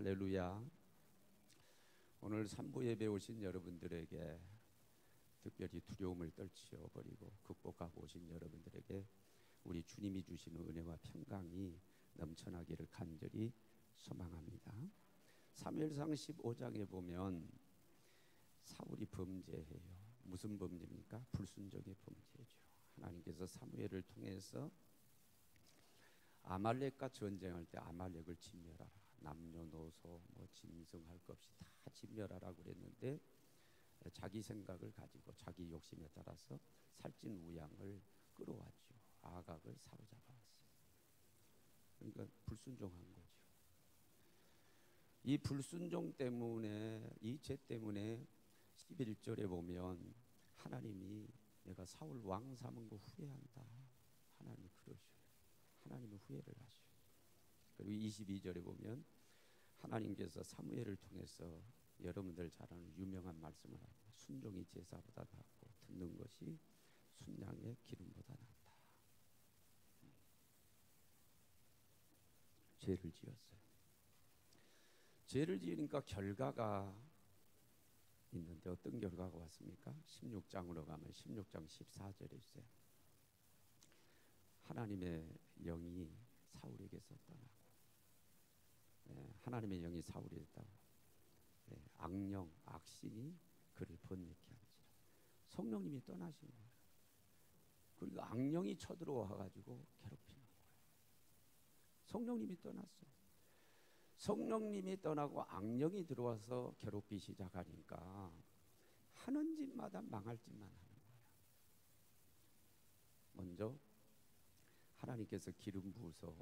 할렐루야. 오늘 산부 예배 오신 여러분들에게, 특별히 두려움을 떨치어버리고 극복하고 오신 여러분들에게 우리 주님이 주시는 은혜와 평강이 넘쳐나기를 간절히 소망합니다. 사무엘상 15장에 보면 사울이 범죄해요. 무슨 범죄입니까? 불순종의 범죄죠. 하나님께서 사무엘을 통해서 아말렉과 전쟁할 때 아말렉을 진멸하라, 남녀노소 짐승할 것 없이 다 진멸하라고 그랬는데, 자기 생각을 가지고 자기 욕심에 따라서 살찐 우양을 끌어왔죠. 아각을 사로잡아왔어요. 그러니까 불순종한 거죠. 이 불순종 때문에, 이 죄 때문에 11절에 보면 하나님이 내가 사울 왕 삼은 거 후회한다, 하나님이 그러셔요. 하나님은 후회를 하셔요. 그리고 22절에 보면 하나님께서 사무엘을 통해서 여러분들 잘 아는 유명한 말씀을 하고, 순종이 제사보다 낫고 듣는 것이 순양의 기름보다 낫다. 죄를 지었어요. 죄를 지으니까 결과가 있는데 어떤 결과가 왔습니까? 16장으로 가면 16장 14절에 있어요. 하나님의 영이 사울에게서 떠나고, 하나님의 영이 사울에 있다고, 악령, 악신이 그를 번뇌케 한지라. 성령님이 떠나신 거예요. 그리고 악령이 쳐들어와 가지고 괴롭히는 거예요. 성령님이 떠났어요. 성령님이 떠나고 악령이 들어와서 괴롭히기 시작하니까 하는 짓마다 망할 짓만 하는 거예요. 먼저 하나님께서 기름 부어서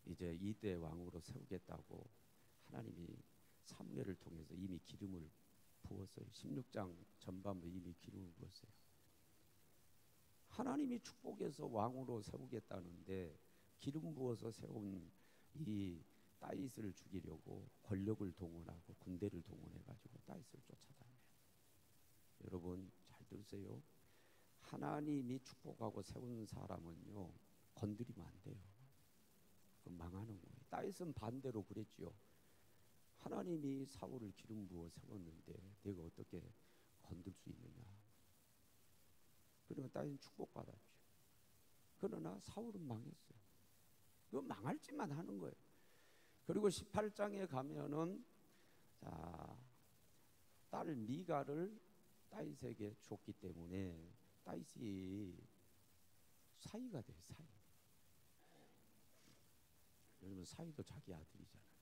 이제 이대 왕으로 세우겠다고 하나님이 사무엘을 통해서 이미 기름을 부었어요. 16장 전반부에 이미 기름을 부었어요. 하나님이 축복해서 왕으로 세우겠다는데 기름 부어서 세운 이 다윗을 죽이려고 권력을 동원하고 군대를 동원해가지고 다윗을 쫓아다녀요. 여러분 잘 들으세요. 하나님이 축복하고 세운 사람은요, 건드리면 안 돼요. 그럼 망하는 거예요. 다윗은 반대로 그랬지요. 하나님이 사울을 기름 부어 세웠는데 내가 어떻게 건들 수 있느냐. 그러니까 다윗은 축복받았죠. 그러나 사울은 망했어요. 그 망할 짓만 하는 거예요. 그리고 18장에 가면은 딸 미가를 다윗에게 줬기 때문에 다윗이 사위가 돼요. 사위. 여러분 사위도 자기 아들이잖아요.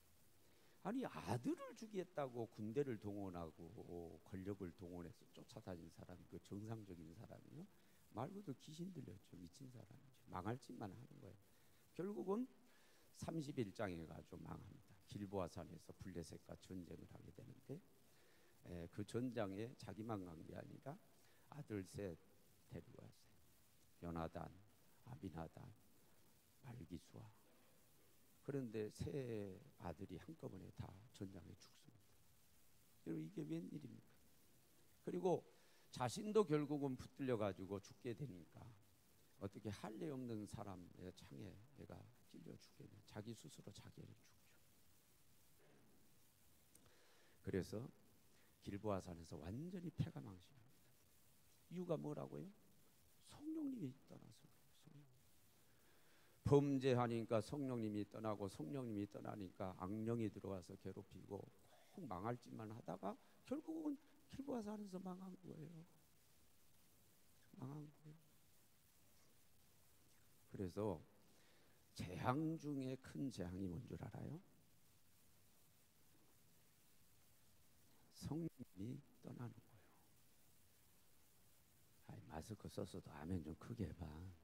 아니 아들을 주겠다고 군대를 동원하고 권력을 동원해서 쫓아다닌 사람이 그 정상적인 사람이요? 말 그대로 귀신 들렸죠. 미친 사람이죠. 망할 짓만 하는 거예요. 결국은 31장에 가지고 망합니다. 길보아 산에서 블레셋과 전쟁을 하게 되는데, 그 전장에 자기만 간 게 아니라 아들 셋 데리고 왔어요. 요나단, 아비나단, 말기수아. 그런데 세 아들이 한꺼번에 다 전장에 죽습니다. 여러분 이게 웬일입니까? 그리고 자신도 결국은 붙들려 가지고 죽게 되니까 어떻게 할례 없는 사람의 창에 내가 찔려 죽게 돼. 자기 스스로 자기를 죽죠. 그래서 길보아 산에서 완전히 패가 망신합니다. 이유가 뭐라고요? 성령님이 떠나서. 범죄하니까 성령님이 떠나고, 성령님이 떠나니까 악령이 들어와서 괴롭히고 꼭 망할 짓만 하다가 결국은 길보아 산에서 망한 거예요. 망한 거예요. 그래서 재앙 중에 큰 재앙이 뭔 줄 알아요? 성령님이 떠나는 거예요. 마스크 썼어도 아멘 좀 크게 해봐.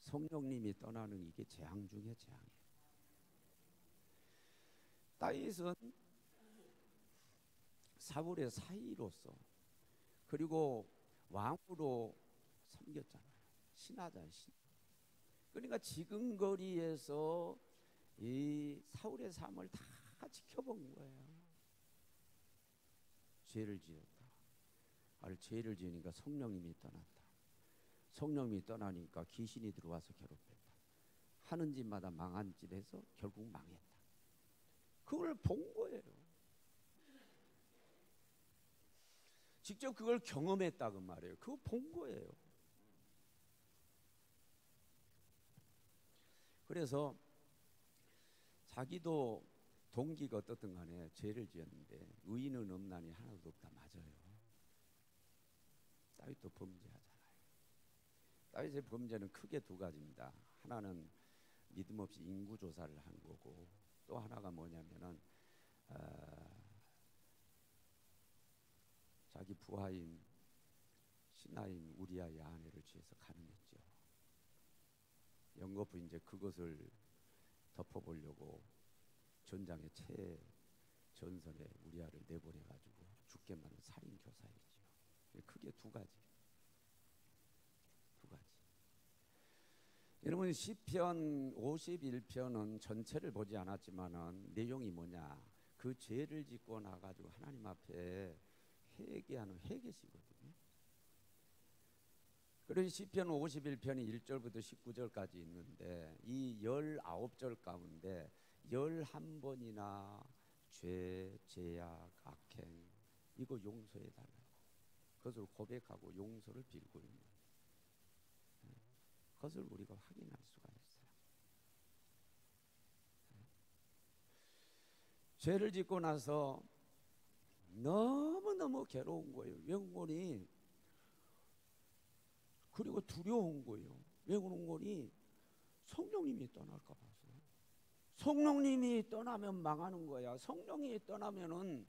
성령님이 떠나는 이게 재앙 중에 재앙이에요. 다윗은 사울의 사위로서, 그리고 왕으로 섬겼잖아요. 신하잖아요. 그러니까 지근거리에서 이 사울의 삶을 다 지켜본 거예요. 죄를 지었다. 죄를 지으니까 성령님이 떠났다. 성령님이 떠나니까 귀신이 들어와서 괴롭혔다. 하는 짓마다 망한 짓 해서 결국 망했다. 그걸 본 거예요. 직접 그걸 경험했다고 말이에요. 그거 본 거예요. 그래서 자기도 동기가 어떻든 간에 죄를 지었는데 의인은 없나니 하나도 없다. 맞아요. 다윗도 범죄하잖아요. 다윗의 범죄는 크게 두 가지입니다. 하나는 믿음 없이 인구조사를 한 거고, 또 하나가 뭐냐면은 자기 부하인 신하인 우리아의 아내를 취해서 간음했죠. 연거푸 이제 그것을 덮어보려고 전장의 최전선에 우리아를 내보내가지고 죽게 만든 살인 교사이죠. 크게 두 가지. 여러분 시편 51편은 전체를 보지 않았지만은 내용이 뭐냐? 그 죄를 짓고 나가지고 하나님 앞에 회개하는 회개시거든요. 그래서 시편 51편이 1절부터 19절까지 있는데 이 19절 가운데 11번이나 죄, 죄악, 악행 이거 용서해달라고 그것을 고백하고 용서를 빌고 있는 그것을 우리가 확인할 수가 있어요. 죄를 짓고 나서 너무너무 괴로운 거예요. 영혼이. 그리고 두려운 거예요. 왜 그런 거니? 성령님이 떠날까 봐서. 성령님이 떠나면 망하는 거야. 성령이 떠나면은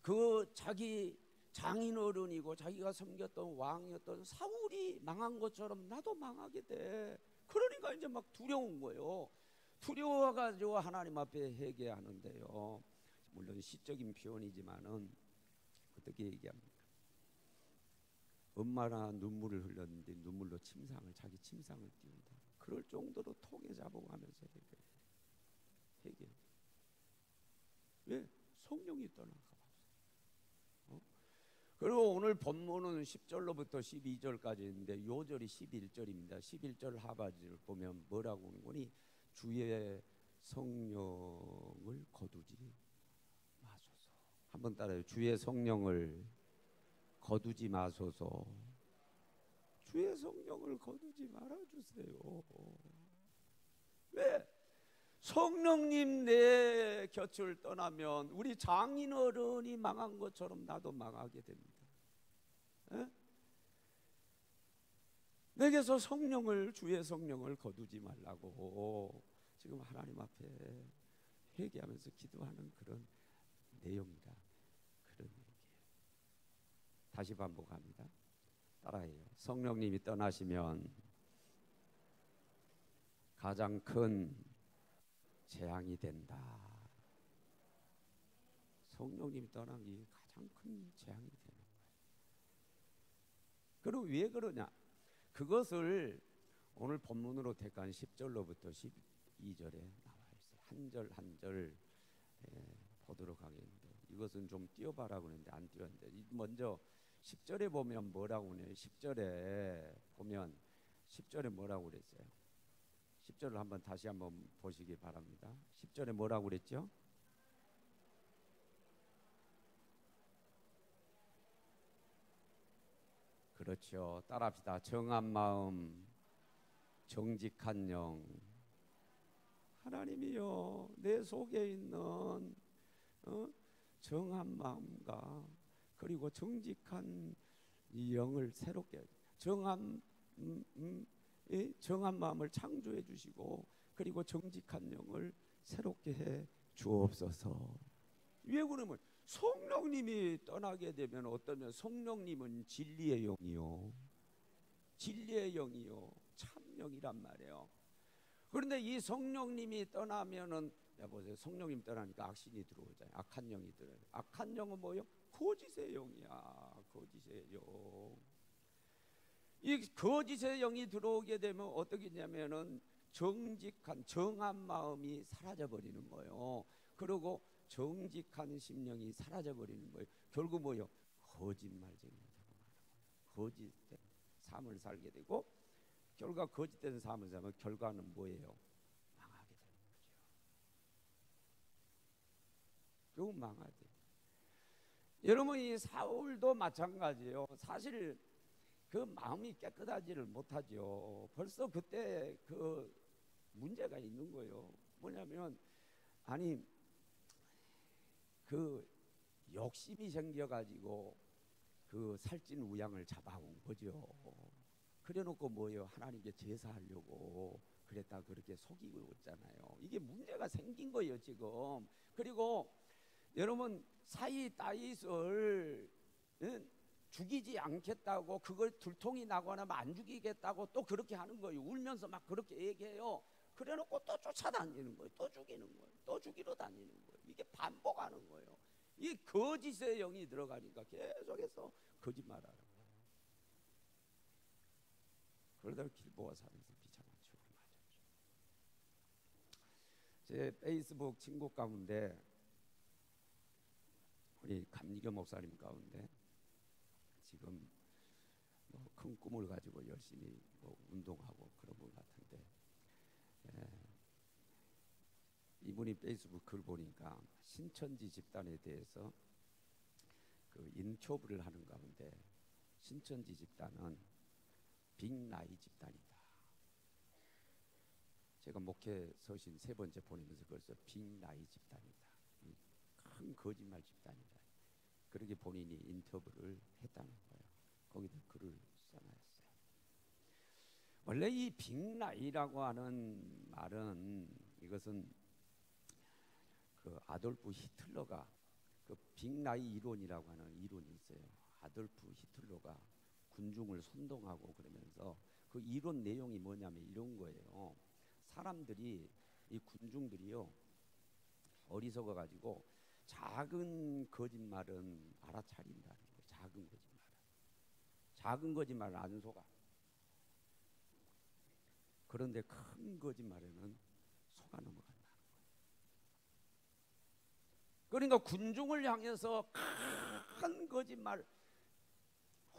그 자기 장인어른이고 자기가 섬겼던 왕이었던 사울이 망한 것처럼 나도 망하게 돼. 그러니까 이제 막 두려운 거예요. 두려워가지고 하나님 앞에 회개하는데요. 물론 시적인 표현이지만은 어떻게 얘기합니까? 엄마나 눈물을 흘렸는데 눈물로 자기 침상을 띄운다. 그럴 정도로 통에 잡아가면서 회개. 왜? 성령이 떠날까 봐. 그리고 오늘 본문은 10절로부터 12절까지 있는데 요 절이 11절입니다. 11절 하반절을 보면 뭐라고 하는 거니? 주의 성령을 거두지 마소서. 한번 따라요. 주의 성령을 거두지 마소서. 주의 성령을 거두지 말아주세요. 왜? 성령님 내 곁을 떠나면 우리 장인어른이 망한 것처럼 나도 망하게 됩니다. 에? 내게서 주의 성령을 거두지 말라고 지금 하나님 앞에 회개하면서 기도하는 그런 내용이다. 그런 얘기예요. 다시 반복합니다. 따라해요. 성령님이 떠나시면 가장 큰 재앙이 된다. 성령님이 떠난 게 가장 큰 재앙이 되는 거예요. 그리고 왜 그러냐? 그것을 오늘 본문으로 택한 10절로부터 12절에 나와 있어요. 한 절 한 절 보도록 하겠는데 이것은 좀 띄워봐라 그러는데 안 띄웠는데 먼저 10절에 보면 뭐라고 그래요? 10절에 보면 10절에 뭐라고 그랬어요? 10절을 한번 다시 한번 보시기 바랍니다. 10절에 뭐라고 그랬죠? 그렇죠. 따라합시다. 정한 마음, 정직한 영. 하나님이요, 내 속에 있는 정한 마음과 그리고 정직한 이 영을 새롭게 정한 마음을 창조해 주시고 그리고 정직한 영을 새롭게 해 주옵소서. 왜 그러면 성령님이 떠나게 되면 어떠면 성령님은 진리의 영이요, 진리의 영이요, 참영이란 말이에요. 그런데 이 성령님이 떠나면은 보세요. 성령님 떠나니까 악신이 들어오잖아요. 악한 영이 들어요. 악한 영은 뭐요? 거짓의 영이야. 거짓의 영. 이 거짓의 영이 들어오게 되면 어떻게 되냐면은 정직한 정한 마음이 사라져 버리는 거예요. 그리고 정직한 심령이 사라져 버리는 거예요. 결국 뭐요? 거짓말쟁이가 되고 마는 거예요. 거짓된 삶을 살게 되고 결과 거짓된 삶을 살면 결과는 뭐예요? 망하게 되는 거죠. 결국 망하지. 여러분, 이 사울도 마찬가지예요. 사실 그 마음이 깨끗하지를 못하죠. 벌써 그때 그 문제가 있는 거예요. 뭐냐면, 아니 그 욕심이 생겨가지고 그 살찐 우양을 잡아온 거죠. 그래놓고 뭐예요? 하나님께 제사하려고 그랬다 그렇게 속이고 있잖아요. 이게 문제가 생긴 거예요 지금. 그리고 여러분, 사이 다윗을 죽이지 않겠다고, 그걸 들통이 나거나 안 죽이겠다고 또 그렇게 하는 거예요. 울면서 막 그렇게 얘기해요. 그래놓고 또 쫓아다니는 거예요. 또 죽이는 거예요. 또 죽이러 다니는 거예요. 이게 반복하는 거예요. 이 거짓의 영이 들어가니까 계속해서 거짓말하는 거예요. 그러다가 길보아 산에서 비참한 죽음을 맞았죠. 제 페이스북 친구 가운데 우리 감리교 목사님 가운데 지금 뭐 큰 꿈을 가지고 열심히 뭐 운동하고 그런 분 같은데, 이분이 페이스북 글 보니까 신천지 집단에 대해서 그 인터뷰를 하는 가운데, 신천지 집단은 빅나이 집단이다. 제가 목회 서신 3번째 보내면서 그래서 빅나이 집단이다, 큰 거짓말 집단이다, 그렇게 본인이 인터뷰를 했다는 거예요. 거기다 글을 써놨어요. 원래 이 빅나이라고 하는 말은, 이것은 그 아돌프 히틀러가 그 빅나이 이론이라고 하는 이론이 있어요. 아돌프 히틀러가 군중을 선동하고 그러면서 그 이론 내용이 뭐냐면 이런 거예요. 사람들이, 이 군중들이요, 어리석어 가지고 작은 거짓말은 알아차린다는 거예요. 작은 거짓말은 안 속아. 그런데 큰 거짓말에는 속아 넘어간다는 거예요. 그러니까 군중을 향해서 큰 거짓말,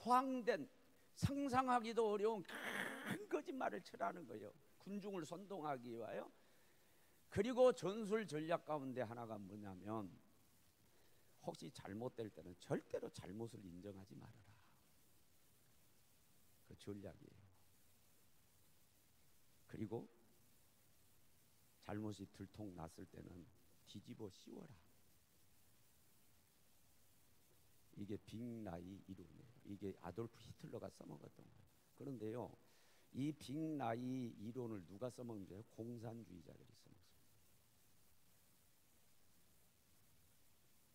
허황된, 상상하기도 어려운 큰 거짓말을 치라는 거예요. 군중을 선동하기 위하여. 그리고 전술 전략 가운데 하나가 뭐냐면, 혹시 잘못될 때는 절대로 잘못을 인정하지 말아라. 그 전략이에요. 그리고 잘못이 들통났을 때는 뒤집어 씌워라. 이게 빅나이 이론이에요. 이게 아돌프 히틀러가 써먹었던 거예요. 그런데요, 이 빅나이 이론을 누가 써먹는지요? 공산주의자들이 써먹습니다.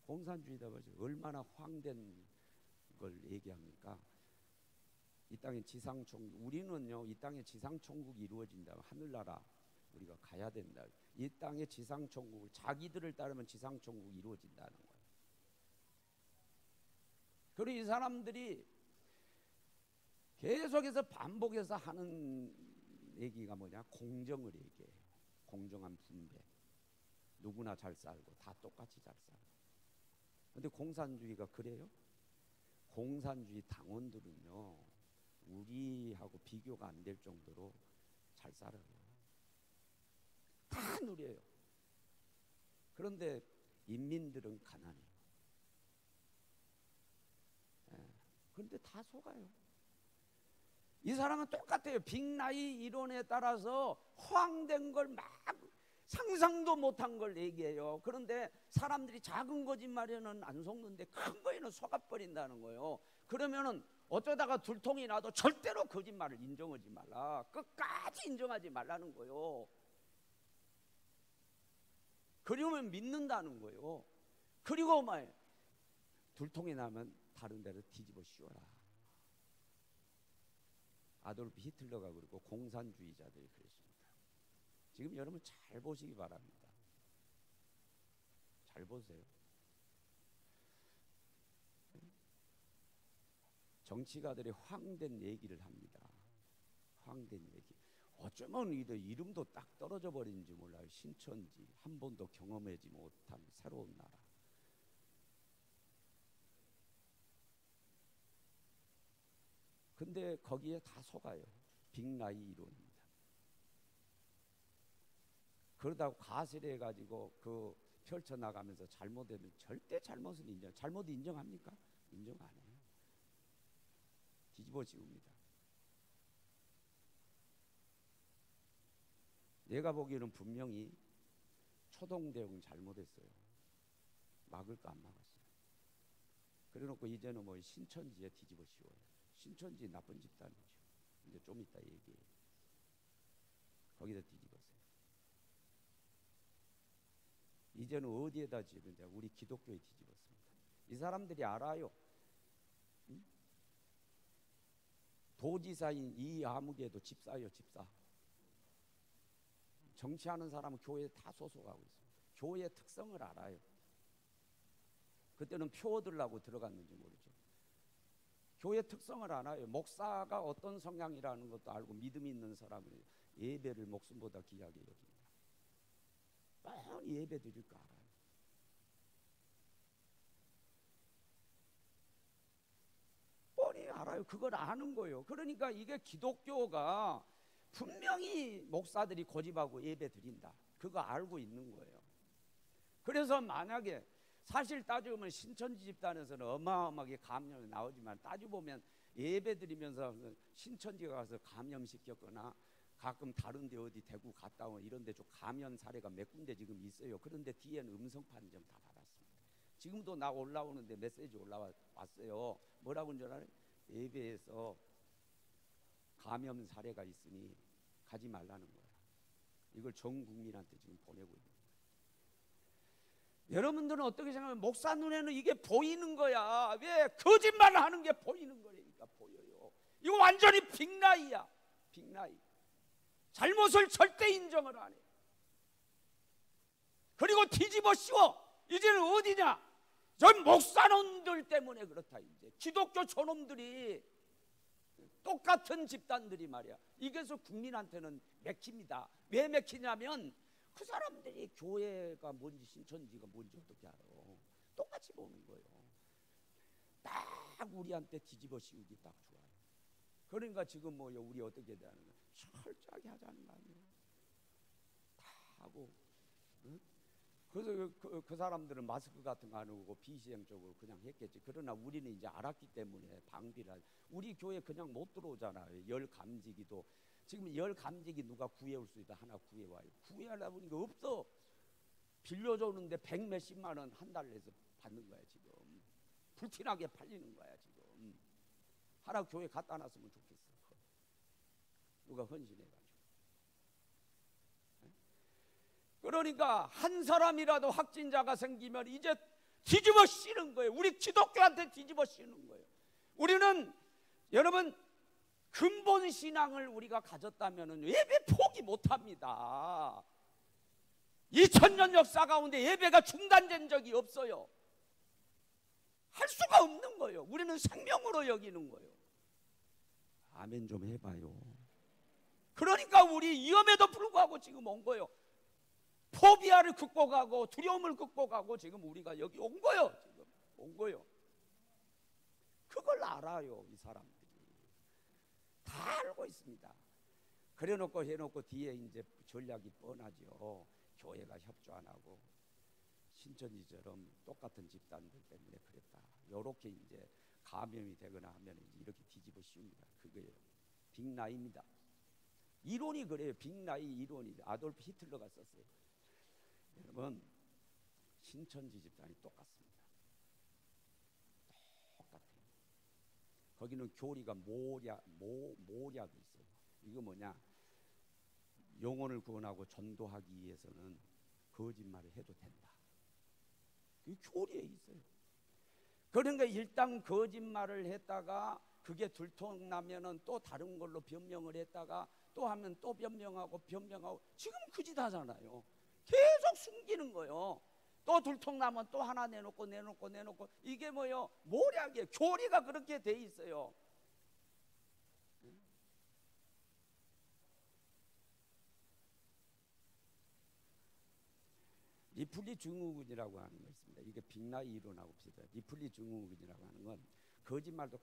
공산주의자가 얼마나 황된 걸 얘기합니까? 이 땅에 지상천국, 우리는요, 이 땅에 지상천국이 이루어진다면 하늘나라 우리가 가야 된다. 이 땅의 지상천국을, 자기들을 따르면 지상천국이 이루어진다는 거예요. 그리고 이 사람들이 계속해서 반복해서 하는 얘기가 뭐냐? 공정을 얘기해요. 공정한 분배. 누구나 잘 살고 다 똑같이 잘 살고. 근데 공산주의가 그래요? 공산주의 당원들은요, 우리하고 비교가 안 될 정도로 잘 살아요. 다 누려요. 그런데 인민들은 가난해요. 그런데 다 속아요. 이 사람은 똑같아요. 빅나이 이론에 따라서 허황된 걸 막 상상도 못한 걸 얘기해요. 그런데 사람들이 작은 거짓말에는 안 속는데 큰 거에는 속아버린다는 거예요. 그러면은 어쩌다가 들통이 나도 절대로 거짓말을 인정하지 말라. 끝까지 인정하지 말라는 거예요. 그러면 믿는다는 거예요. 그리고 말 들통이 나면 다른 데로 뒤집어 씌워라. 아돌프 히틀러가 그리고 공산주의자들이 그랬습니다. 지금 여러분 잘 보시기 바랍니다. 잘 보세요. 정치가들이 황된 얘기를 합니다. 황된 얘기. 어쩌면 이름도 딱 떨어져 버린지 몰라요. 신천지, 한 번도 경험하지 못한 새로운 나라. 근데 거기에 다 속아요. 빅나이 이론입니다. 그러다가 가설해 가지고 그 펼쳐 나가면서 잘못되면 절대 잘못은 잘못 인정합니까? 인정 안 해요. 뒤집어 씌웁니다. 내가 보기에는 분명히 초동대응 잘못했어요. 막을까 안 막았어요. 그래놓고 이제는 뭐 신천지에 뒤집어 씌워요. 신천지 나쁜 집단이죠. 이제 좀 이따 얘기해요. 거기다 뒤집었어요. 이제는 어디에다 집었냐? 우리 기독교에 뒤집었습니다. 이 사람들이 알아요. 응? 도지사인 이 아무개도 집사예요, 집사. 정치하는 사람은 교회에 다 소속하고 있습니다. 교회의 특성을 알아요. 그때는 표 얻으려고 들어갔는지 모르죠. 교회 특성을 알아요. 목사가 어떤 성향이라는 것도 알고 믿음이 있는 사람은 예배를 목숨보다 귀하게 여깁니다. 뻔히 예배 드릴 거 알아요. 뻔히 알아요. 그걸 아는 거예요. 그러니까 이게 기독교가 분명히 목사들이 고집하고 예배 드린다. 그거 알고 있는 거예요. 그래서 만약에 사실 따져보면 신천지 집단에서는 어마어마하게 감염이 나오지만 따져보면 예배 드리면서 신천지 가서 감염시켰거나 가끔 다른 데 어디 대구 갔다 오면 이런 데 좀 감염 사례가 몇 군데 지금 있어요. 그런데 뒤에는 음성 판정 다 받았습니다. 지금도 나 올라오는데 메시지 올라왔어요. 뭐라고 하는 줄 알아요? 예배에서 감염 사례가 있으니 가지 말라는 거야. 이걸 전 국민한테 지금 보내고 있는 거야. 여러분들은 어떻게 생각하면 목사 눈에는 이게 보이는 거야. 왜? 거짓말 하는 게 보이는 거니까 보여요. 이거 완전히 빅라이야. 빅라이. 잘못을 절대 인정을 안 해. 그리고 뒤집어 씌워. 이제는 어디냐? 저 목사놈들 때문에 그렇다. 이제 기독교 저놈들이 똑같은 집단들이 말이야. 이게서 국민한테는 맥힙니다. 왜 맥히냐면 그 사람들이 교회가 뭔지 신천지가 뭔지 어떻게 알아. 똑같이 보는 거예요. 딱 우리한테 뒤집어 씌우기 딱 좋아요. 그러니까 지금 뭐 우리 어떻게 되는 거야. 철저하게 하자는 거 아니에요. 다 하고. 응? 그래서 그 사람들은 마스크 같은 거 안 하고 비시행적으로 그냥 했겠지. 그러나 우리는 이제 알았기 때문에 방비를. 우리 교회 그냥 못 들어오잖아요. 열 감지기도. 지금 열 감지기 누가 구해올 수 있다. 하나 구해와요. 구해하려다 보니까 없어. 빌려줬는데 100몇십만 원 한 달 내서 받는 거야 지금. 불티나게 팔리는 거야 지금. 하나 교회 갖다 놨으면 좋겠어. 누가 헌신해가지고. 그러니까 한 사람이라도 확진자가 생기면 이제 뒤집어 씌는 거예요. 우리 기독교한테 뒤집어 씌는 거예요. 우리는 여러분 근본 신앙을 우리가 가졌다면 예배 포기 못합니다. 2000년 역사 가운데 예배가 중단된 적이 없어요. 할 수가 없는 거예요. 우리는 생명으로 여기는 거예요. 아멘 좀 해봐요. 그러니까 우리 위험에도 불구하고 지금 온 거예요. 포비아를 극복하고 두려움을 극복하고 지금 우리가 여기 온 거예요. 지금 온 거예요. 그걸 알아요. 이 사람들이 다 알고 있습니다. 그래놓고 해놓고 뒤에 이제 전략이 뻔하죠. 교회가 협조 안 하고 신천지처럼 똑같은 집단들 때문에 그랬다. 요렇게 이제 감염이 되거나 하면 이렇게 뒤집어 씌웁니다. 그거예요. 빅라이입니다. 이론이 그래요. 빅라이 이론이 아돌프 히틀러가 썼어요. 여러분 신천지 집단이 똑같습니다. 똑같아요. 거기는 교리가 모략이 있어요. 이거 뭐냐? 영혼을 구원하고 전도하기 위해서는 거짓말을 해도 된다. 그 교리에 있어요. 그러니까 일단 거짓말을 했다가 그게 들통나면은 또 다른 걸로 변명을 했다가 또 하면 또 변명하고 지금 그 짓 하잖아요. 계속 숨기는 거예요. 또 들통나면 또 하나 내놓고 이게 뭐요? 모략이에요. 교리가 그렇게 돼 있어요. 리플리 증후군이라고 하는 거 있습니다. 이게 빅라이 이론하고 비슷해요. 리플리 증후군이라고 하는 건 거짓말도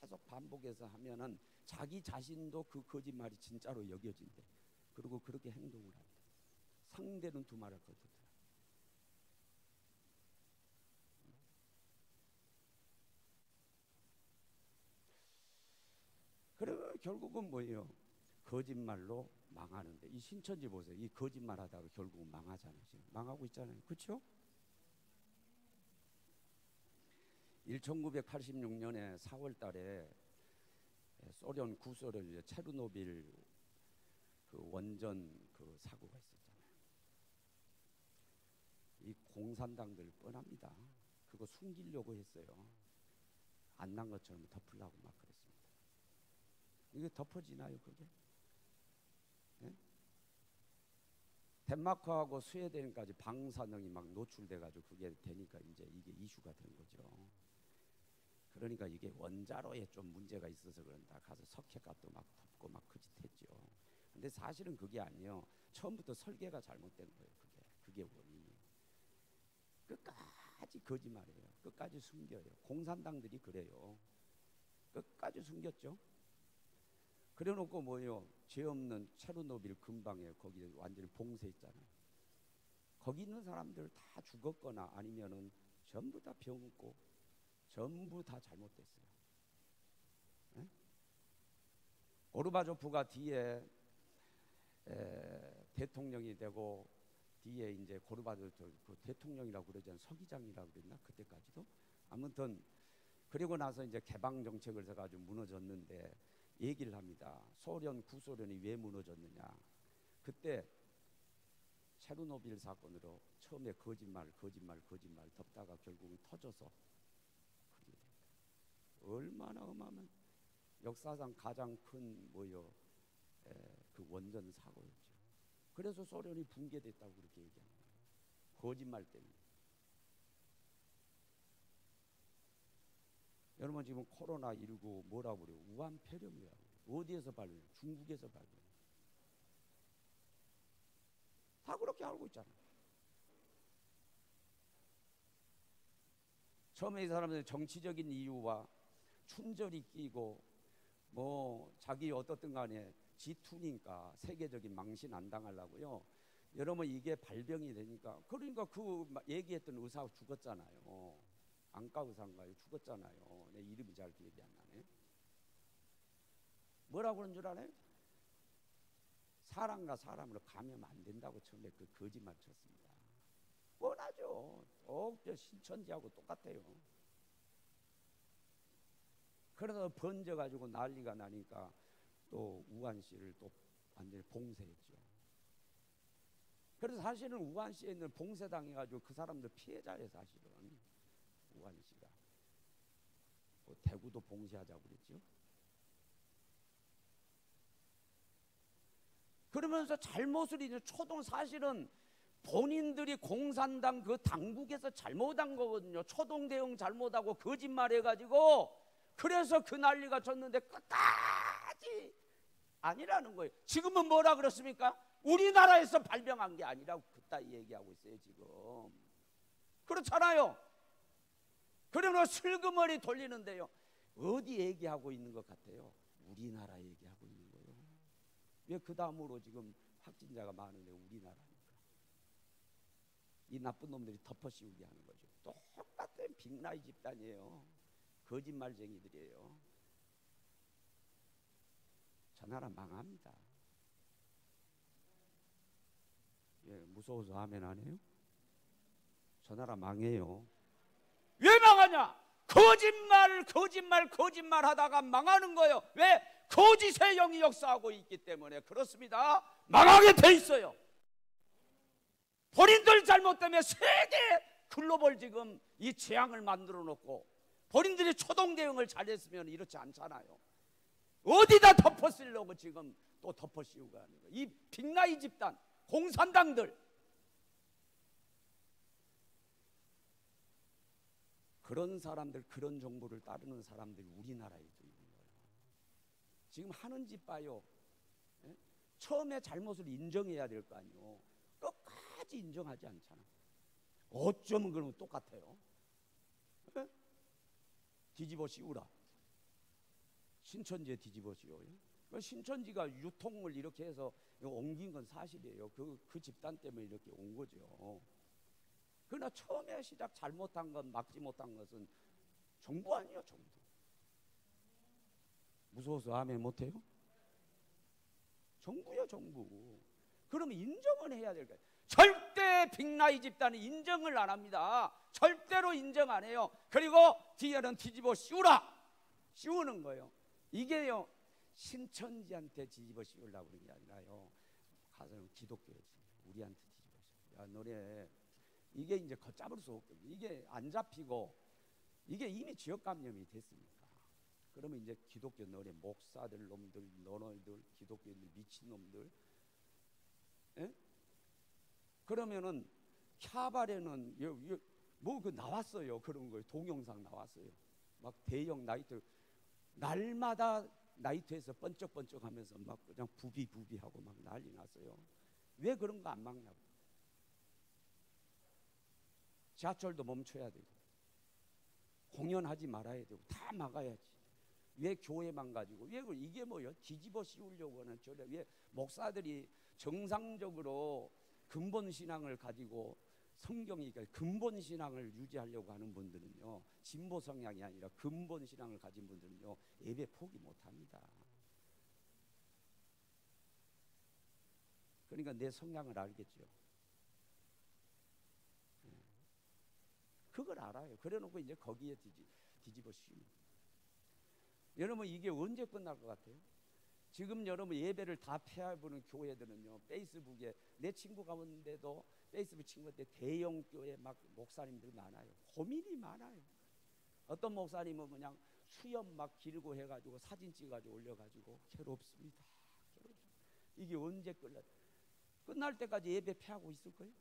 계속 반복해서 하면은 자기 자신도 그 거짓말이 진짜로 여겨진대. 그리고 그렇게 행동을 한대. 상대는 두말할 것 없더라. 그래 결국은 뭐예요? 거짓말로 망하는데, 이 신천지 보세요. 이 거짓말하다가 결국은 망하잖아요. 지금 망하고 있잖아요. 그렇죠? 1986년에 4월 달에 소련 구소련 체르노빌 그 원전 그 사고가 있었잖아요. 이 공산당들 뻔합니다. 그거 숨기려고 했어요. 안 난 것처럼 덮으려고 막 그랬습니다. 이게 덮어지나요, 그게? 네? 덴마크하고 스웨덴까지 방사능이 막 노출돼가지고 그게 되니까 이제 이게 이슈가 된 거죠. 그러니까 이게 원자로에 좀 문제가 있어서 그런다. 가서 석회값도 막 덮고 막 그짓했죠. 근데 사실은 그게 아니에요. 처음부터 설계가 잘못된 거예요. 그게 원인이에요. 끝까지 거짓말해요. 끝까지 숨겨요. 공산당들이 그래요. 끝까지 숨겼죠. 그래놓고 뭐예요? 죄 없는 체르노빌 근방에 거기 완전히 봉쇄했잖아요. 거기 있는 사람들 다 죽었거나 아니면은 전부 다 병없고 전부 다 잘못됐어요. 네? 고르바초프가 뒤에 대통령이 되고 뒤에 이제 고르바초프 그 대통령이라고 그러잖아요. 서기장이라고 그랬나 그때까지도. 아무튼 그리고 나서 이제 개방 정책을 해가지고 무너졌는데 얘기를 합니다. 소련 구소련이 왜 무너졌느냐. 그때 체르노빌 사건으로 처음에 거짓말 덮다가 결국은 터져서 그렇게 됩니다. 얼마나 어마어마한 역사상 가장 큰 뭐요 그 원전 사고였죠. 그래서 소련이 붕괴됐다고 그렇게 얘기하는 거예요. 거짓말 때문에. 여러분 지금 코로나19 뭐라고 그래요? 우한 폐렴이라고 그래요. 어디에서 발견해요? 중국에서 발견해요. 다 그렇게 알고 있잖아요. 처음에 이 사람들 정치적인 이유와 춘절이 끼고 뭐 자기 어떻든 간에 G2니까 세계적인 망신 안 당하려고요. 여러분 이게 발병이 되니까 그러니까 그 얘기했던 의사가 죽었잖아요. 안과 의사인가요? 죽었잖아요. 내 이름이 잘 기억이 안 나네. 뭐라고 그런 줄 알아요? 사람과 사람으로 감염 안 된다고 처음에 그 거짓말 쳤습니다. 뻔하죠. 저 신천지하고 똑같아요. 그래서 번져가지고 난리가 나니까 또 우한시를 또 완전히 봉쇄했죠. 그래서 사실은 우한시에 있는 봉쇄당해가지고 그 사람들 피해자예요. 사실은 우한시가. 뭐 대구도 봉쇄하자고 그랬죠. 그러면서 잘못을 이제 초동 사실은 본인들이 공산당 그 당국에서 잘못한 거거든요. 초동 대응 잘못하고 거짓말해가지고 그래서 그 난리가 졌는데 끝까지 아니라는 거예요. 지금은 뭐라 그렇습니까? 우리나라에서 발병한 게 아니라고 그따위 얘기하고 있어요 지금. 그렇잖아요. 그러면 슬그머니 돌리는데요. 어디 얘기하고 있는 것 같아요? 우리나라 얘기하고 있는 거예요. 왜 그 다음으로 지금 확진자가 많은데 우리나라니까. 이 나쁜 놈들이 덮어씌우게 하는 거죠. 똑같은 빅라이 집단이에요. 거짓말쟁이들이에요. 저 나라 망합니다. 예, 무서워서 아멘 안 해요? 저 나라 망해요. 왜 망하냐? 거짓말 하다가 망하는 거예요. 왜? 거짓의 영이 역사하고 있기 때문에 그렇습니다. 망하게 돼 있어요. 본인들 잘못 때문에 세계 글로벌 지금 이 재앙을 만들어 놓고 본인들이 초동 대응을 잘했으면 이렇지 않잖아요. 어디다 덮어쓰려고 지금 또 덮어씌우고 하는 거예요. 이 빅나이 집단 공산당들. 그런 사람들, 그런 정보를 따르는 사람들이 우리나라에도 있는 거예요. 지금 하는 짓 봐요. 예? 처음에 잘못을 인정해야 될 거 아니에요. 끝까지 인정하지 않잖아. 어쩌면 그러면 똑같아요. 뒤집어 씌우라. 신천지에 뒤집어 씌워요. 그 신천지가 유통을 이렇게 해서 옮긴 건 사실이에요. 그 집단 때문에 이렇게 온 거죠. 그러나 처음에 시작 잘못한 건, 막지 못한 것은 정부 아니에요, 정부. 무서워서 아멘 못해요? 정부요, 정부. 그러면 인정은 해야 될 거예요. 절대 빅나이 집단은 인정을 안 합니다. 절대로 인정 안 해요. 그리고 뒤에는 뒤집어 씌우는 거예요. 이게요, 신천지한테 뒤집어 씌우려고 그런 게 아니라요, 가서는 기독교지, 우리한테 뒤집어 씌워. 야, 너네 이게 이제 걷잡을 수 없거든요. 이게 안 잡히고 이게 이미 지역 감염이 됐으니까. 그러면 이제 기독교 너네 목사들 놈들, 너희들 기독교인들 미친 놈들, 예? 그러면은 캬바레는 뭐 그 나왔어요. 그런 거 동영상 나왔어요. 막 대형 나이트, 날마다 나이트에서 번쩍번쩍하면서 막 그냥 부비부비하고 막 난리 났어요. 왜 그런 거 안 막냐고. 지하철도 멈춰야 되고 공연하지 말아야 되고 다 막아야지. 왜 교회만 가지고, 왜 이게 뭐요? 뒤집어 씌우려고 하는, 왜 목사들이 정상적으로 근본 신앙을 가지고, 성경이 근본 신앙을 유지하려고 하는 분들은요, 진보 성향이 아니라 근본 신앙을 가진 분들은요, 예배 포기 못합니다. 그러니까 내 성향을 알겠죠. 그걸 알아요. 그래놓고 이제 거기에 뒤집어 씌우는. 여러분, 이게 언제 끝날 것 같아요? 지금 여러분 예배를 다 폐해보는 교회들은요, 페이스북에, 내 친구 가운데도 페이스북 친구한테 대형 교회 막 목사님들 많아요. 고민이 많아요. 어떤 목사님은 그냥 수염 막 길고 해가지고 사진 찍어가지고 올려가지고 괴롭습니다. 이게 언제 끝날 때까지 예배 폐하고 있을 거예요?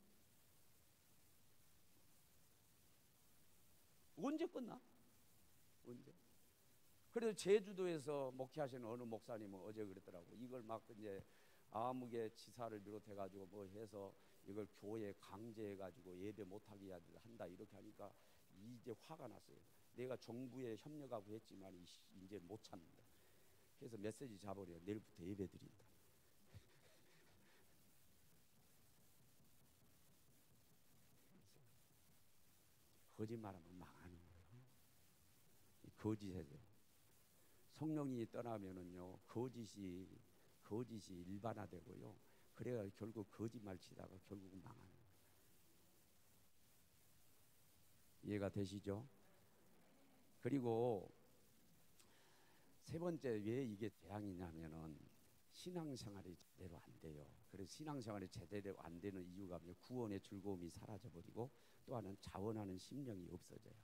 언제 끝나? 언제? 그래서 제주도에서 목회하시는 어느 목사님은 어제 그랬더라고. 이걸 막 이제 아무개 지사를 비롯해가지고 뭐 해서 이걸 교회에 강제해가지고 예배 못하게 한다 이렇게 하니까 이제 화가 났어요. 내가 정부에 협력하고 했지만 이제 못 참는다. 그래서 메시지 잡으려 내일부터 예배 드린다. 거짓말하면 망하는 거예요. 거짓이에요. 성령이 떠나면은요, 거짓이 일반화되고요. 그래야 결국 거짓말 치다가 결국은 망하는 거예요. 이해가 되시죠? 그리고 세 번째, 왜 이게 재앙이냐면은 신앙생활이 제대로 안 돼요. 그래서 신앙생활이 제대로 안 되는 이유가 구원의 즐거움이 사라져버리고, 또 하나는 자원하는 심령이 없어져요.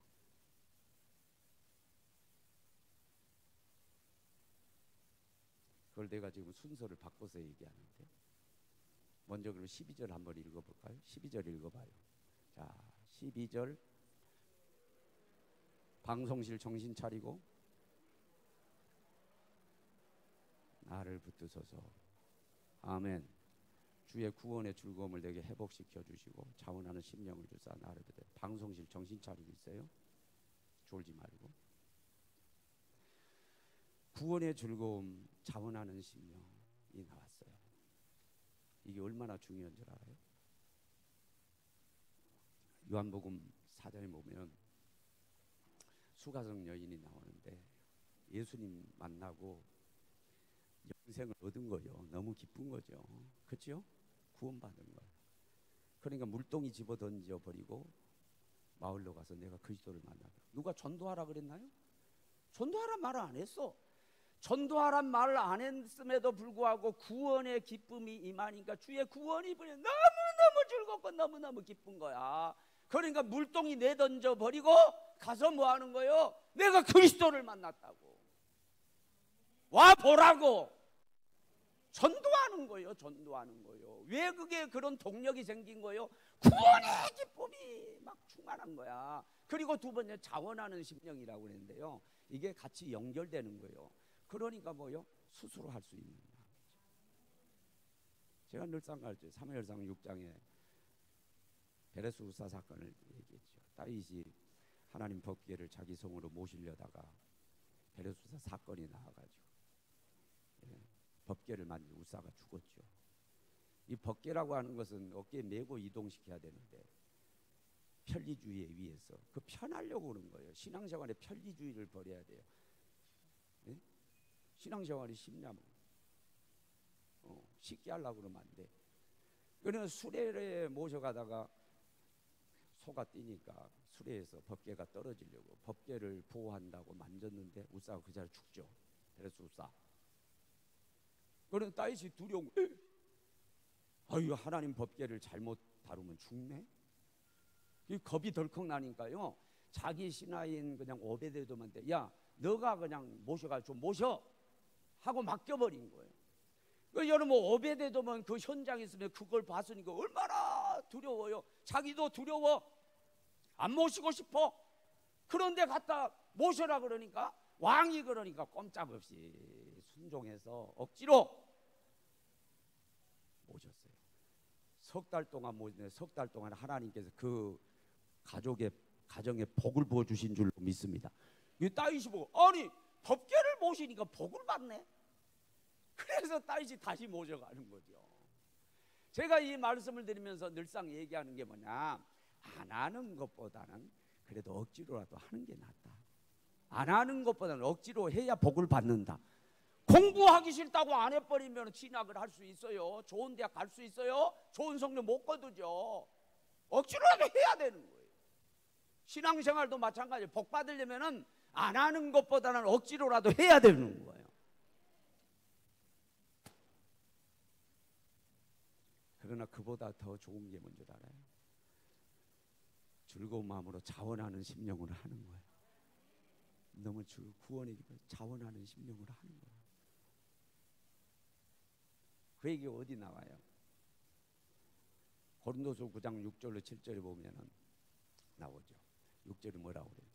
그걸 내가 지금 순서를 바꿔서 얘기하는데, 먼저 그럼 12절 한번 읽어볼까요? 12절 읽어봐요. 자, 12절. 방송실 정신 차리고 나를 붙드소서. 아멘. 주의 구원의 즐거움을 내게 회복시켜 주시고 자원하는 심령을 주사 나를 붙여. 방송실 정신 차리고 있어요. 졸지 말고. 구원의 즐거움, 자원하는 심령이 나왔어요. 이게 얼마나 중요한 줄 알아요? 요한복음 4장에 보면 수가성 여인이 나오는데 예수님 만나고 영생을 얻은 거예요. 너무 기쁜 거죠. 그렇죠? 구원받은 거예요. 그러니까 물동이 집어 던져 버리고 마을로 가서 내가 그리스도를 만나다. 누가 전도하라 그랬나요? 전도하란 말을 안 했어. 전도하란 말을 안 했음에도 불구하고 구원의 기쁨이 임하니까 주의 구원이 너무너무 즐겁고 너무너무 기쁜 거야. 그러니까 물동이 내던져 버리고 가서 뭐 하는 거예요? 내가 그리스도를 만났다고. 와 보라고. 전도하는 거예요. 전도하는 거예요. 왜 그게 그런 동력이 생긴 거예요? 구원의 기쁨이 막 충만한 거야. 그리고 두 번째 자원하는 심령이라고 그랬는데요, 이게 같이 연결되는 거예요. 그러니까 뭐요? 스스로 할 수 있는 마음이죠. 제가 늘상 가르쳐요. 사무엘상 6장에 베레스우사 사건을 얘기했죠. 다윗이 하나님 법궤를 자기 성으로 모시려다가 베레스우사 사건이 나와가지고 법궤를 만든 우사가 죽었죠. 이 법궤라고 하는 것은 어깨에 메고 이동시켜야 되는데 편리주의에 의해서 그 편하려고 그런 거예요. 신앙생활에 편리주의를 버려야 돼요. 네? 신앙생활이 쉽냐면 쉽게 하려고 그러면 안 돼. 그러면 수레에 모셔가다가 소가 뛰니까 수레에서 법궤가 떨어지려고 법궤를 보호한다고 만졌는데 우사가 그 자리에 죽죠. 그래서 우사. 그런 다윗이 두려운 거예요. 아유, 하나님 법궤를 잘못 다루면 죽네. 겁이 덜컥 나니까요. 자기 신하인 그냥 오베데돔한테 야, 너가 그냥 모셔가지고 좀 모셔 하고 맡겨버린 거예요. 여러분 오베데돔은 그 현장에 있으면 그걸 봤으니까 얼마나 두려워요. 자기도 두려워. 안 모시고 싶어. 그런데 갖다 모셔라 그러니까 왕이 그러니까 꼼짝없이 순종해서 억지로 모셨어요. 석 달 동안 모셨는데 석 달 동안 하나님께서 그 가정에 복을 부어주신 줄로 믿습니다. 이 다윗이 보고 아니 법궤를 모시니까 복을 받네. 그래서 다윗이 다시 모셔가는 거죠. 제가 이 말씀을 드리면서 늘상 얘기하는 게 뭐냐, 안 하는 것보다는 그래도 억지로라도 하는 게 낫다. 안 하는 것보다는 억지로 해야 복을 받는다. 공부하기 싫다고 안 해버리면 진학을 할 수 있어요. 좋은 대학 갈 수 있어요. 좋은 성적 못 거두죠. 억지로라도 해야 되는 거예요. 신앙생활도 마찬가지예요. 복 받으려면 안 하는 것보다는 억지로라도 해야 되는 거예요. 그러나 그보다 더 좋은 게 뭔지 알아요? 즐거운 마음으로 자원하는 심령으로 하는 거예요. 너무 구원의 기쁨, 자원하는 심령으로 하는 거예요. 그 얘기 어디 나와요? 고린도서 9장 6절로 7절에 보면은 나오죠. 6절이 뭐라고 그래요?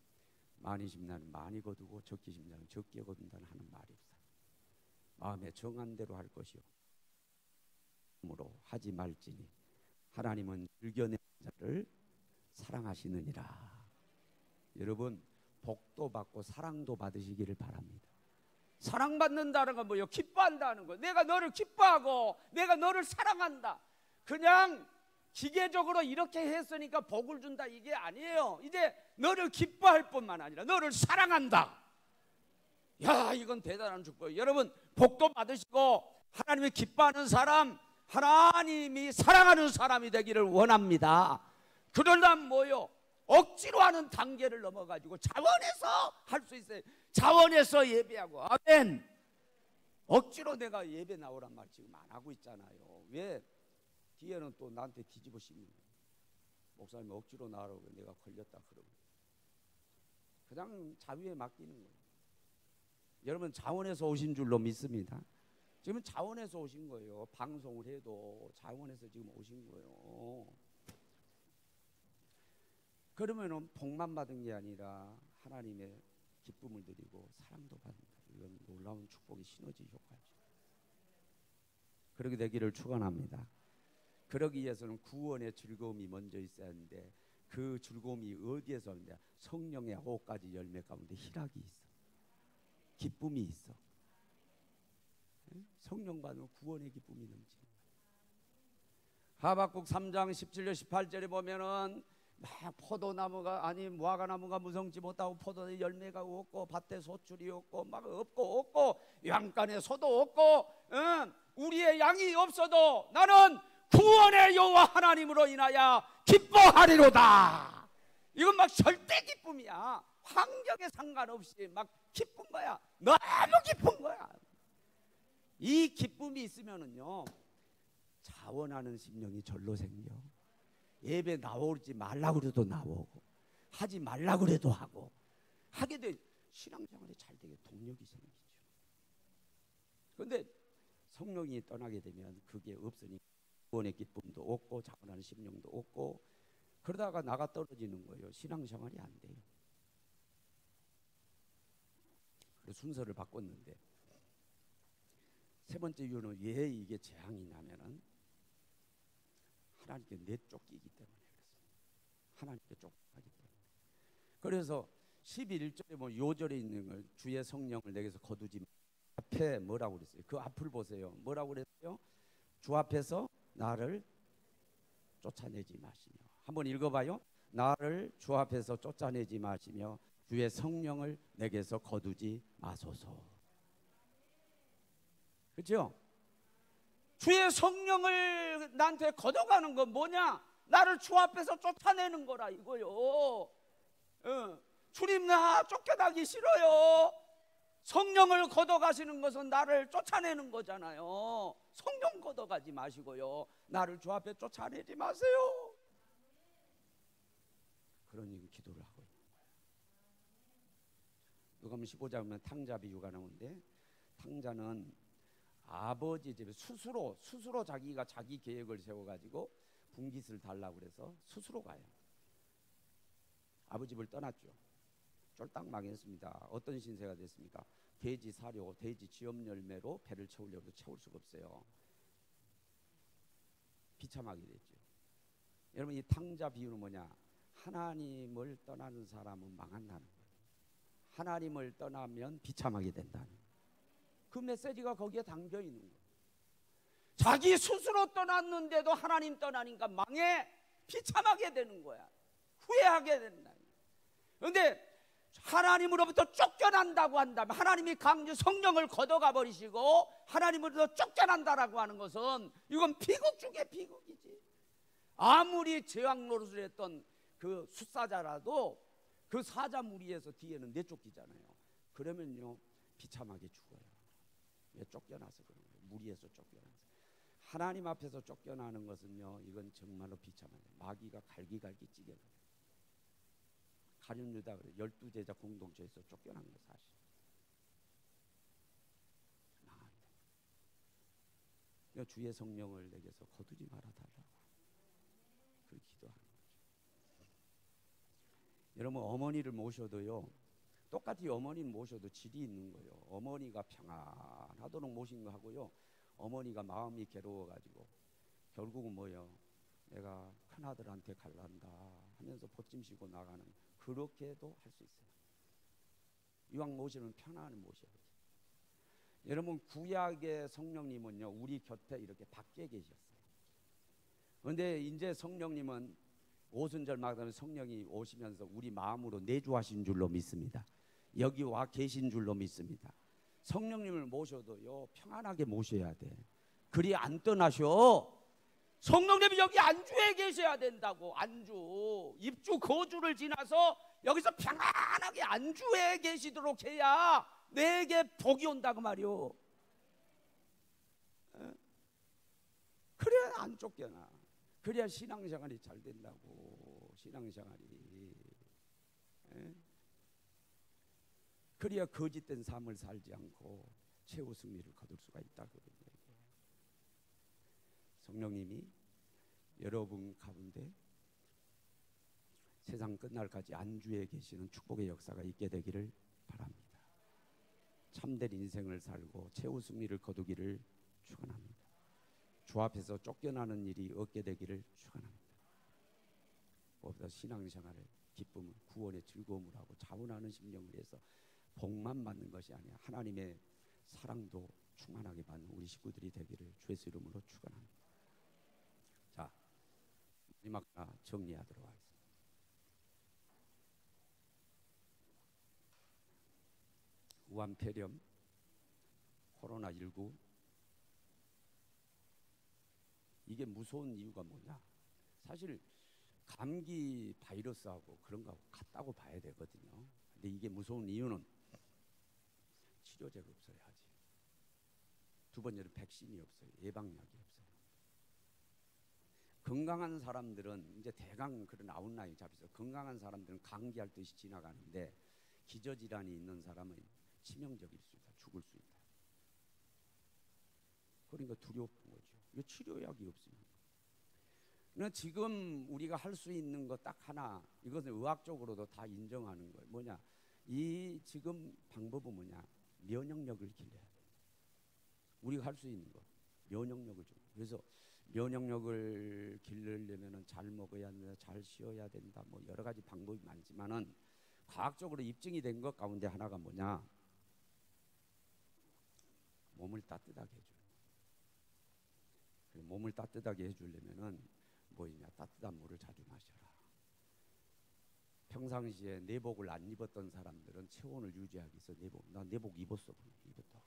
많이 심는 많이 거두고 적게 심는 적게 거둔다는 하는 말이 없어요. 마음에 정한 대로 할 것이요 으로 하지 말지니 하나님은 즐겨내는 자를 사랑하시느니라. 여러분 복도 받고 사랑도 받으시기를 바랍니다. 사랑받는다는 건 뭐예요? 기뻐한다는 거예요. 내가 너를 기뻐하고 내가 너를 사랑한다. 그냥 기계적으로 이렇게 했으니까 복을 준다 이게 아니에요. 이제 너를 기뻐할 뿐만 아니라 너를 사랑한다. 야, 이건 대단한 축복이에요. 여러분 복도 받으시고 하나님이 기뻐하는 사람, 하나님이 사랑하는 사람이 되기를 원합니다. 그러려면 뭐요? 억지로 하는 단계를 넘어가지고 자원해서 할 수 있어요. 자원해서 예배하고. 아멘. 억지로 내가 예배 나오란 말 지금 안 하고 있잖아요. 왜? 뒤에는 또 나한테 뒤집어 씌우는 거예요. 목사님 억지로 나오라고 내가 걸렸다 그러고 그냥 자유에 맡기는 거예요. 여러분 자원해서 오신 줄로 믿습니다. 지금 자원해서 오신 거예요. 방송을 해도 자원해서 지금 오신 거예요. 그러면은 복만 받은 게 아니라 하나님의 기쁨을 드리고 사랑도 받는다. 이건 놀라운 축복의 시너지 효과죠. 그렇게 되기를 축원합니다. 그러기 위해서는 구원의 즐거움이 먼저 있어야 하는데 그 즐거움이 어디에서 오느냐? 성령의 9가지 열매 가운데 희락이 있어. 기쁨이 있어. 성령 받으면 구원의 기쁨이 넘치는 거예요. 하박국 3장 17절 18절에 보면은 막 포도나무가 아니 무화과나무가 무성치 못하고 포도의 열매가 없고 밭에 소출이 없고 막 없고 양간에 소도 없고 우리의 양이 없어도 나는 구원의 여호와 하나님으로 인하여 기뻐하리로다. 이건 막 절대 기쁨이야. 환경에 상관없이 막 기쁜 거야. 너무 기쁜 거야. 이 기쁨이 있으면은요 자원하는 심령이 절로 생겨. 예배 나오지 말라고 그래도 나오고 하지 말라고 그래도 하고 하게 돼 신앙생활이 잘 되게 동력이 생기죠. 그런데 성령이 떠나게 되면 그게 없으니 구원의 기쁨도 없고 자원하는 심령도 없고 그러다가 나가 떨어지는 거예요. 신앙생활이 안 돼요. 그래서 순서를 바꿨는데 세 번째 이유는 왜 이게 재앙이냐면은 하나님께 내쫓기기 때문에 그렇습니다. 하나님께 쫓기기 때문에. 그래서 11절에 뭐 요절에 있는 걸 주의 성령을 내게서 거두지 앞에 뭐라고 그랬어요? 그 앞을 보세요. 뭐라고 그랬어요? 주 앞에서 나를 쫓아내지 마시며. 한번 읽어봐요. 나를 주 앞에서 쫓아내지 마시며 주의 성령을 내게서 거두지 마소서. 그렇죠? 주의 성령을 나한테 걷어가는 건 뭐냐? 나를 주 앞에서 쫓아내는 거라 이거요. 주님 나 쫓겨나기 싫어요. 성령을 걷어가시는 것은 나를 쫓아내는 거잖아요. 성령 걷어가지 마시고요, 나를 주 앞에 쫓아내지 마세요. 그런 기도를 하고 있는 거예요. 누가복음 15장 보면 탕자 비유가 나오는데, 탕자는 아버지 집에 스스로 자기가 자기 계획을 세워가지고 분깃을 달라고 그래서 스스로 가요. 아버지 집을 떠났죠. 쫄딱 망했습니다. 어떤 신세가 됐습니까? 돼지 사료, 돼지 지업 열매로 배를 채우려고 해도 채울 수가 없어요. 비참하게 됐죠. 여러분, 이 탕자 비유는 뭐냐? 하나님을 떠나는 사람은 망한다는 거예요. 하나님을 떠나면 비참하게 된다는 거예요. 그 메시지가 거기에 담겨 있는 거예요. 자기 스스로 떠났는데도 하나님 떠나니까 망해, 비참하게 되는 거야. 후회하게 된다. 그런데 하나님으로부터 쫓겨난다고 한다면, 하나님이 강제 성령을 걷어가 버리시고 하나님으로부터 쫓겨난다라고 하는 것은 이건 비극 중에 비극이지. 아무리 죄악 노릇을 했던 그 숫사자라도 그 사자 무리에서 뒤에는 내쫓기잖아요. 그러면요 비참하게 죽어요. 왜? 쫓겨나서 그런 거예요. 무리에서 쫓겨나서. 하나님 앞에서 쫓겨나는 것은요, 이건 정말로 비참해요. 마귀가 갈기갈기 찌개요. 가룟 유다 12제자 공동체에서 쫓겨난 거 사실. 그러니까 주의 성령을 내게서 거두지 말아 달라고 그렇게 기도하는 거죠. 여러분, 어머니를 모셔도요, 똑같이 어머니를 모셔도 질이 있는 거예요. 어머니가 평안하도록 모신 거 하고요, 어머니가 마음이 괴로워가지고 결국은 뭐예요? 내가 큰아들한테 갈란다 하면서 보찜시고 나가는, 그렇게도 할 수 있어요. 이왕 모시면 편안히 모셔야지. 여러분, 구약의 성령님은요 우리 곁에 이렇게 밖에 계셨어요. 그런데 이제 성령님은 오순절마다 성령이 오시면서 우리 마음으로 내주하신 줄로 믿습니다. 여기 와 계신 줄로 믿습니다. 성령님을 모셔도요 평안하게 모셔야 돼. 그리 안 떠나셔. 성령님이 여기 안주에 계셔야 된다고. 안주, 입주 거주를 지나서 여기서 평안하게 안주에 계시도록 해야 내게 복이 온다고 말이오. 그래야 안 쫓겨나. 그래야 신앙생활이 잘 된다고. 신앙생활이. 그래야 거짓된 삶을 살지 않고 최후 승리를 거둘 수가 있다고. 성령님이 여러분 가운데 세상 끝날까지 안주에 계시는 축복의 역사가 있게 되기를 바랍니다. 참된 인생을 살고 최후 승리를 거두기를 축원합니다. 주 앞에서 쫓겨나는 일이 없게 되기를 축원합니다. 무엇보다 신앙생활을 기쁨을, 구원의 즐거움을 하고 자원하는 심령을 위해서 복만 받는 것이 아니라 하나님의 사랑도 충만하게 받는 우리 식구들이 되기를 주의 이름으로 축원합니다. 자, 마지막 하나 정리하도록 하겠습니다. 우한폐렴, 코로나19, 이게 무서운 이유가 뭐냐? 사실 감기 바이러스하고 그런 거하고 같다고 봐야 되거든요. 근데 이게 무서운 이유는 치료제가 없어야 하지. 두 번째는 백신이 없어요. 예방약이 없어요. 건강한 사람들은 이제 대강 그런 아웃라인 잡혀서 건강한 사람들은 감기할 듯이 지나가는데 기저질환이 있는 사람은 치명적일 수 있다. 죽을 수 있다. 그러니까 두려운 거죠. 이거 치료약이 없으면. 그러나 지금 우리가 할 수 있는 거 딱 하나, 이것은 의학적으로도 다 인정하는 거예요. 뭐냐? 이 지금 방법은 뭐냐? 면역력을 길러야 돼. 우리가 할 수 있는 거, 면역력을 좀. 그래서 면역력을 기르려면은 잘 먹어야 된다, 잘 쉬어야 된다, 뭐 여러 가지 방법이 많지만은 과학적으로 입증이 된 것 가운데 하나가 뭐냐? 몸을 따뜻하게 해주는 거예요. 몸을 따뜻하게 해주려면은 뭐냐, 따뜻한 물을 자주 마셔라. 평상시에 내복을 안 입었던 사람들은 체온을 유지하기 위해서 나 내복 입었어. 입었다.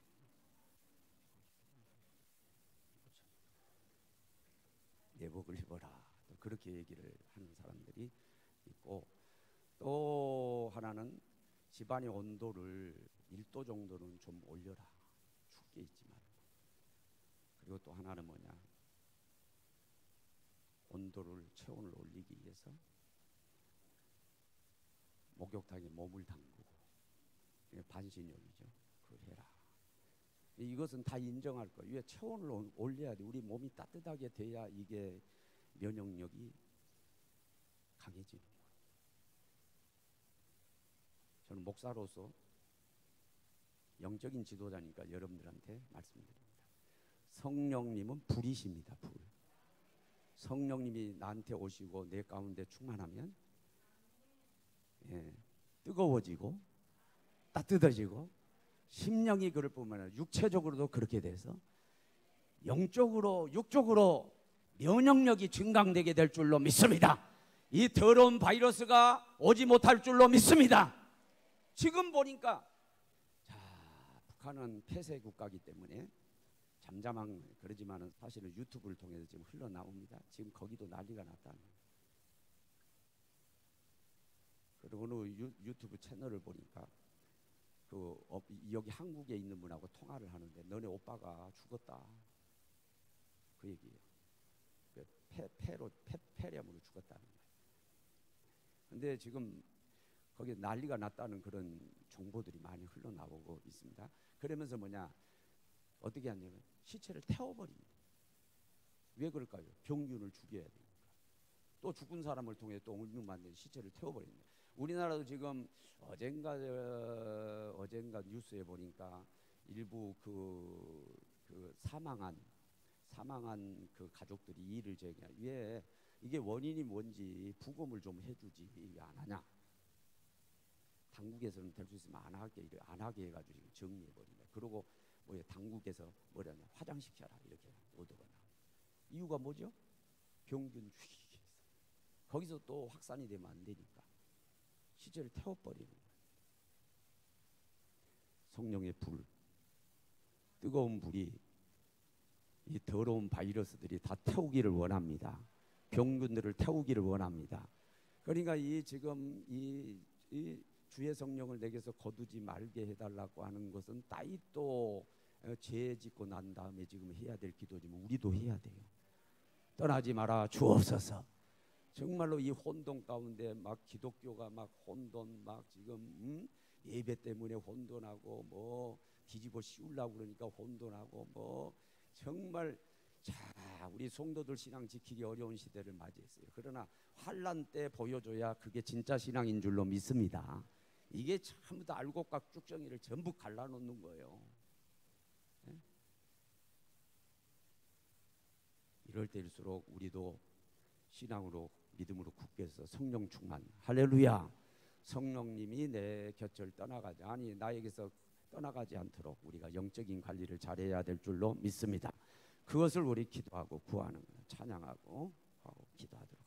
내복을 입어라. 또 그렇게 얘기를 하는 사람들이 있고, 또 하나는 집안의 온도를 1도 정도는 좀 올려라. 춥게 있지 말고. 그리고 또 하나는 뭐냐, 온도를, 체온을 올리기 위해서 목욕탕에 몸을 담그고, 반신욕이죠. 그걸 해라. 이것은 다 인정할 거예요. 왜? 체온을 올려야 돼. 우리 몸이 따뜻하게 돼야 이게 면역력이 강해지는 거예요. 저는 목사로서 영적인 지도자니까 여러분들한테 말씀드립니다. 성령님은 불이십니다. 불. 성령님이 나한테 오시고 내 가운데 충만하면 뜨거워지고 따뜻해지고, 심령이 그럴 뿐만 아니라 육체적으로도 그렇게 돼서 영적으로, 육적으로 면역력이 증강되게 될 줄로 믿습니다. 이 더러운 바이러스가 오지 못할 줄로 믿습니다. 지금 보니까 북한은 폐쇄 국가이기 때문에 잠잠한, 그러지만은 사실은 유튜브를 통해서 지금 흘러나옵니다. 지금 거기도 난리가 났다는 거예요. 그리고 어느 유튜브 채널을 보니까 여기 한국에 있는 분하고 통화를 하는데, 너네 오빠가 죽었다, 그 얘기예요. 폐렴으로 죽었다는 거예요. 근데 지금 거기 난리가 났다는 그런 정보들이 많이 흘러나오고 있습니다. 그러면서 뭐냐, 어떻게 하냐면 시체를 태워버립니다. 왜 그럴까요? 병균을 죽여야 되니까. 또 죽은 사람을 통해 또 울면만 시체를 태워버립니다. 우리나라도 지금 어젠가 뉴스에 보니까 일부 그 사망한 그 가족들이 이의를 제기해요. 왜 이게 원인이 뭔지 부검을 좀 해주지 왜 안 하냐. 당국에서는 될 수 있으면 안 하게 해가지고 지금 정리해버린다. 그리고 당국에서 뭐냐면 화장시켜라 이렇게 오더가 나와. 이유가 뭐죠? 병균 죽이기 위해서. 거기서 또 확산이 되면 안 되니까 시체를 태워버리는 거예요. 성령의 불, 뜨거운 불이 이 더러운 바이러스들이 다 태우기를 원합니다. 병균들을 태우기를 원합니다. 그러니까 지금 이 주의 성령을 내게서 거두지 말게 해달라고 하는 것은 따위또 죄 짓고 난 다음에 지금 해야 될 기도지만 우리도 해야 돼요. 떠나지 마라 주옵소서. 정말로 이 혼돈 가운데 막 기독교가 막 혼돈, 막 지금 예배 때문에 혼돈하고 뭐 뒤집어 씌우려고 그러니까 혼돈하고 뭐 정말, 자, 우리 성도들 신앙 지키기 어려운 시대를 맞이했어요. 그러나 환난 때 보여줘야 그게 진짜 신앙인 줄로 믿습니다. 이게 전부 다 알곡각 쭉정이를 전부 갈라놓는 거예요. 네? 이럴 때일수록 우리도 신앙으로, 믿음으로 굳게 해서 성령 충만, 할렐루야. 성령님이 내 곁을 떠나가지, 아니 나에게서 떠나가지 않도록 우리가 영적인 관리를 잘해야 될 줄로 믿습니다. 그것을 우리 기도하고 구하는 거예요. 찬양하고 기도하도록.